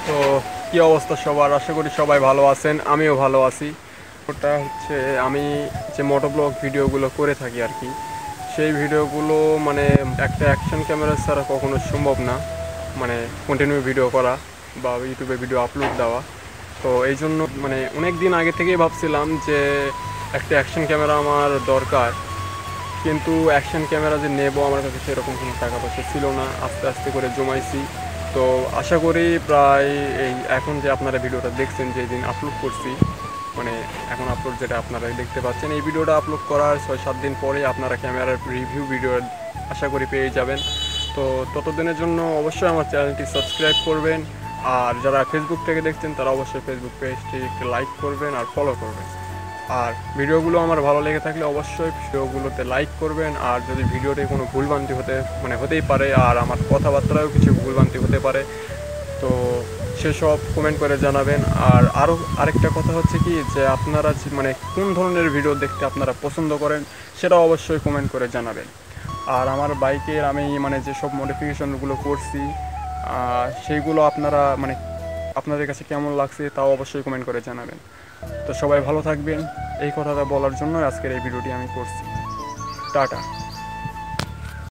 তো কি অবস্থা সবার? আশা করি সবাই ভালো আছেন, আমিও ভালো আছি। ওটা হচ্ছে আমি যে মোটোব্লগ ভিডিওগুলো করে থাকি আর কি, সেই ভিডিওগুলো মানে একটা অ্যাকশন ক্যামেরা ছাড়া কখনো সম্ভব না, মানে কন্টিনিউ ভিডিও করা বা ইউটিউবে ভিডিও আপলোড দেওয়া। তো এই জন্য মানে অনেক দিন আগে থেকেই ভাবছিলাম যে একটা অ্যাকশন ক্যামেরা আমার দরকার, কিন্তু অ্যাকশন ক্যামেরা যে নেব আমার কাছে সেরকম কোনো টাকা পয়সা ছিল না। আস্তে আস্তে করে জমাইছি। তো আশা করি প্রায় এই এখন যে আপনারা ভিডিওটা দেখছেন, যেদিন আপলোড করছি, মানে এখন আপলোড যেটা আপনারা দেখতে পাচ্ছেন, এই ভিডিওটা আপলোড করার 6-7 দিন পরে আপনারা ক্যামেরার রিভিউ ভিডিও আশা করি পেয়ে যাবেন। তো ততদিনের জন্য অবশ্যই আমার চ্যানেলটি সাবস্ক্রাইব করবেন। আর যারা ফেসবুক থেকে দেখছেন তারা অবশ্যই ফেসবুক পেজটি একটু লাইক করবেন আর ফলো করবেন। আর ভিডিওগুলো আমার ভালো লেগে থাকলে অবশ্যই ভিডিওগুলোতে লাইক করবেন। আর যদি ভিডিওতে কোনো ভুলভ্রান্তি হতেই পারে, আর আমার কথাবার্তায়ও কিছু ভুলভ্রান্তি হতে পারে, তো সেসব কমেন্ট করে জানাবেন। আর আরেকটা কথা হচ্ছে কি, যে আপনারা মানে কোন ধরনের ভিডিও দেখতে আপনারা পছন্দ করেন সেটা অবশ্যই কমেন্ট করে জানাবেন। আর আমার বাইকের আমি মানে যেসব মডিফিকেশনগুলো করছি, সেইগুলো আপনারা মানে আপনাদের কাছে কেমন লাগছে তাও অবশ্যই কমেন্ট করে জানাবেন। তো সবাই ভালো থাকবেন, এই কথাটা বলার জন্য আজকের এই ভিডিওটি আমি করছি। টাটা।